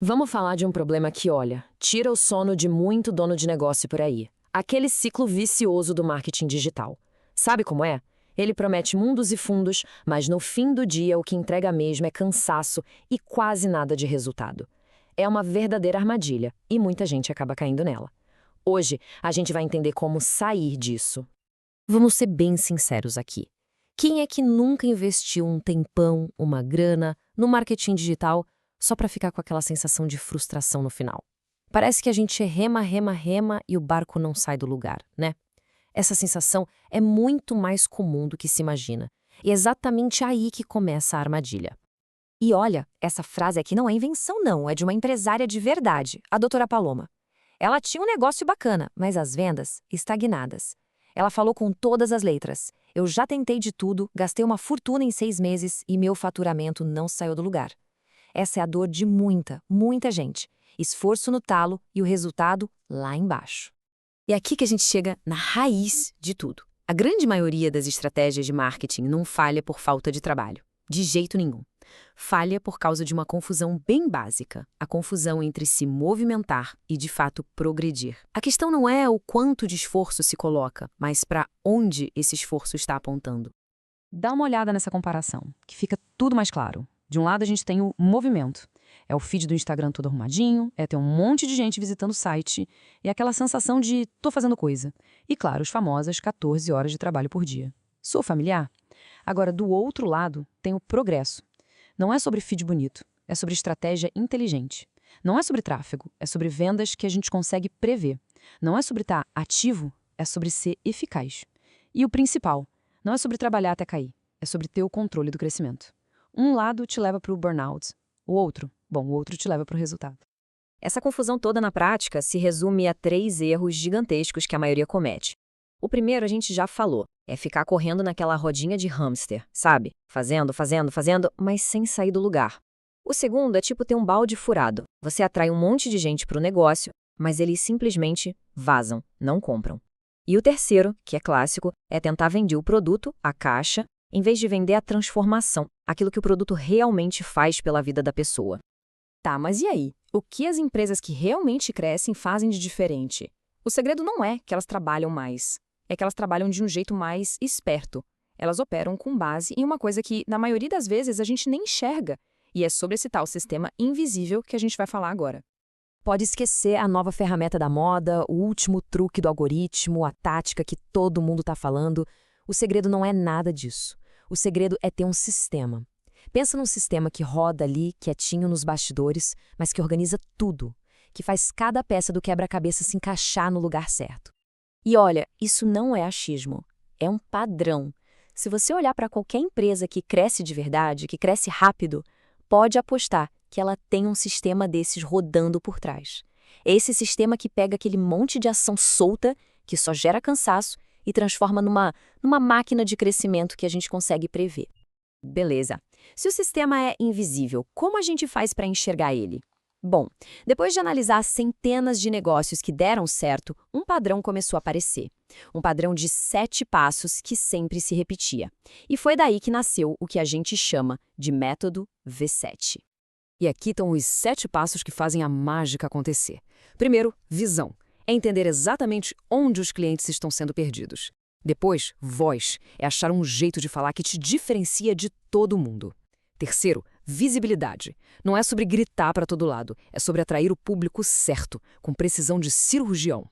Vamos falar de um problema que, olha, tira o sono de muito dono de negócio por aí. Aquele ciclo vicioso do marketing digital. Sabe como é? Ele promete mundos e fundos, mas no fim do dia o que entrega mesmo é cansaço e quase nada de resultado. É uma verdadeira armadilha e muita gente acaba caindo nela. Hoje, a gente vai entender como sair disso. Vamos ser bem sinceros aqui. Quem é que nunca investiu um tempão, uma grana, no marketing digital só para ficar com aquela sensação de frustração no final? Parece que a gente rema, rema, rema e o barco não sai do lugar, né? Essa sensação é muito mais comum do que se imagina. E é exatamente aí que começa a armadilha. E olha, essa frase aqui não é invenção não, é de uma empresária de verdade, a doutora Paloma. Ela tinha um negócio bacana, mas as vendas estagnadas. Ela falou com todas as letras. Eu já tentei de tudo, gastei uma fortuna em 6 meses e meu faturamento não saiu do lugar. Essa é a dor de muita, muita gente. Esforço no talo e o resultado lá embaixo. E é aqui que a gente chega na raiz de tudo. A grande maioria das estratégias de marketing não falha por falta de trabalho. De jeito nenhum. Falha por causa de uma confusão bem básica, a confusão entre se movimentar e, de fato, progredir. A questão não é o quanto de esforço se coloca, mas para onde esse esforço está apontando. Dá uma olhada nessa comparação, que fica tudo mais claro. De um lado a gente tem o movimento. É o feed do Instagram todo arrumadinho, é ter um monte de gente visitando o site, e aquela sensação de tô fazendo coisa. E claro, as famosas 14 horas de trabalho por dia. Sou familiar? Agora, do outro lado, tem o progresso. Não é sobre feed bonito, é sobre estratégia inteligente. Não é sobre tráfego, é sobre vendas que a gente consegue prever. Não é sobre estar ativo, é sobre ser eficaz. E o principal, não é sobre trabalhar até cair, é sobre ter o controle do crescimento. Um lado te leva para o burnout, o outro te leva para o resultado. Essa confusão toda na prática se resume a 3 erros gigantescos que a maioria comete. O primeiro a gente já falou, é ficar correndo naquela rodinha de hamster, sabe? Fazendo, fazendo, fazendo, mas sem sair do lugar. O segundo é tipo ter um balde furado. Você atrai um monte de gente para o negócio, mas eles simplesmente vazam, não compram. E o terceiro, que é clássico, é tentar vender o produto, a caixa, em vez de vender a transformação, aquilo que o produto realmente faz pela vida da pessoa. Tá, mas e aí? O que as empresas que realmente crescem fazem de diferente? O segredo não é que elas trabalham mais, é que elas trabalham de um jeito mais esperto. Elas operam com base em uma coisa que, na maioria das vezes, a gente nem enxerga, e é sobre esse tal sistema invisível que a gente vai falar agora. Pode esquecer a nova ferramenta da moda, o último truque do algoritmo, a tática que todo mundo está falando. O segredo não é nada disso. O segredo é ter um sistema. Pensa num sistema que roda ali, quietinho nos bastidores, mas que organiza tudo, que faz cada peça do quebra-cabeça se encaixar no lugar certo. E olha, isso não é achismo, é um padrão. Se você olhar para qualquer empresa que cresce de verdade, que cresce rápido, pode apostar que ela tem um sistema desses rodando por trás. É esse sistema que pega aquele monte de ação solta, que só gera cansaço, e transforma numa máquina de crescimento que a gente consegue prever. Beleza. Se o sistema é invisível, como a gente faz para enxergar ele? Bom, depois de analisar centenas de negócios que deram certo, um padrão começou a aparecer. Um padrão de 7 passos que sempre se repetia. E foi daí que nasceu o que a gente chama de método V7. E aqui estão os 7 passos que fazem a mágica acontecer. Primeiro, visão. É entender exatamente onde os clientes estão sendo perdidos. Depois, voz. É achar um jeito de falar que te diferencia de todo mundo. Terceiro, visibilidade. Não é sobre gritar para todo lado, é sobre atrair o público certo, com precisão de cirurgião.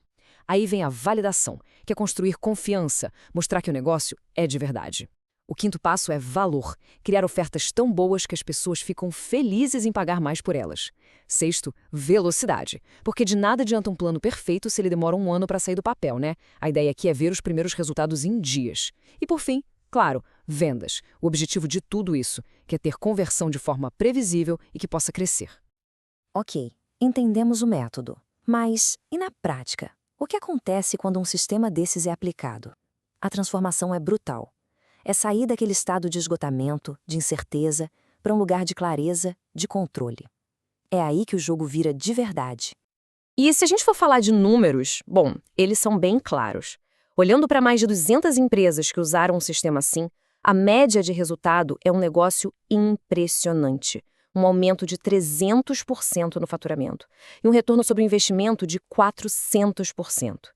Aí vem a validação, que é construir confiança, mostrar que o negócio é de verdade. O quinto passo é valor, criar ofertas tão boas que as pessoas ficam felizes em pagar mais por elas. Sexto, velocidade, porque de nada adianta um plano perfeito se ele demora 1 ano para sair do papel, né? A ideia aqui é ver os primeiros resultados em dias. E por fim, claro, vendas. O objetivo de tudo isso, que é ter conversão de forma previsível e que possa crescer. Ok, entendemos o método. Mas, e na prática? O que acontece quando um sistema desses é aplicado? A transformação é brutal. É sair daquele estado de esgotamento, de incerteza, para um lugar de clareza, de controle. É aí que o jogo vira de verdade. E se a gente for falar de números, bom, eles são bem claros. Olhando para mais de 200 empresas que usaram um sistema assim, a média de resultado é um negócio impressionante. um aumento de 300% no faturamento e um retorno sobre o investimento de 400%.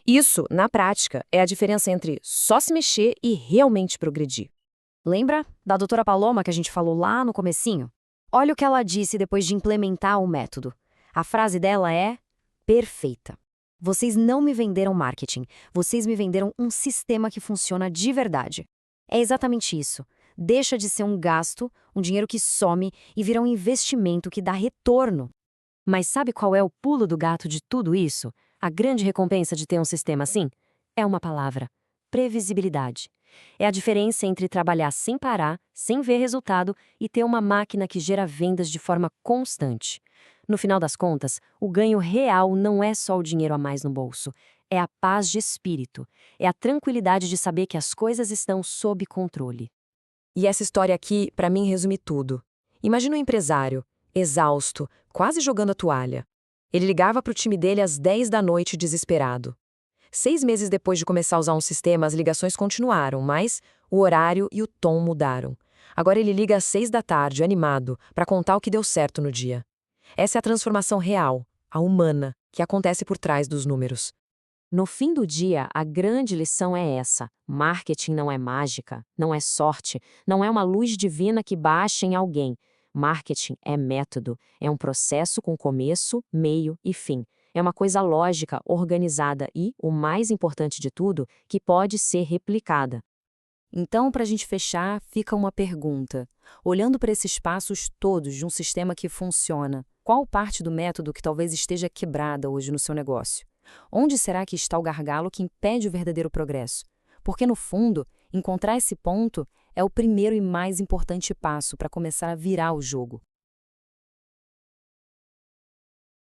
Isso, na prática, é a diferença entre só se mexer e realmente progredir. Lembra da doutora Paloma que a gente falou lá no comecinho? Olha o que ela disse depois de implementar o método. A frase dela é perfeita. Vocês não me venderam marketing, vocês me venderam um sistema que funciona de verdade. É exatamente isso. Deixa de ser um gasto, um dinheiro que some e vira um investimento que dá retorno. Mas sabe qual é o pulo do gato de tudo isso? A grande recompensa de ter um sistema assim? É uma palavra: previsibilidade. É a diferença entre trabalhar sem parar, sem ver resultado, e ter uma máquina que gera vendas de forma constante. No final das contas, o ganho real não é só o dinheiro a mais no bolso, é a paz de espírito, é a tranquilidade de saber que as coisas estão sob controle. E essa história aqui, para mim, resume tudo. Imagina um empresário, exausto, quase jogando a toalha. Ele ligava para o time dele às 10 da noite, desesperado. 6 meses depois de começar a usar um sistema, as ligações continuaram, mas o horário e o tom mudaram. Agora ele liga às 6 da tarde, animado, para contar o que deu certo no dia. Essa é a transformação real, a humana, que acontece por trás dos números. No fim do dia, a grande lição é essa: marketing não é mágica, não é sorte, não é uma luz divina que baixa em alguém. Marketing é método, é um processo com começo, meio e fim. É uma coisa lógica, organizada e, o mais importante de tudo, que pode ser replicada. Então, para a gente fechar, fica uma pergunta. Olhando para esses passos todos de um sistema que funciona, qual parte do método que talvez esteja quebrada hoje no seu negócio? Onde será que está o gargalo que impede o verdadeiro progresso? Porque, no fundo, encontrar esse ponto é o primeiro e mais importante passo para começar a virar o jogo.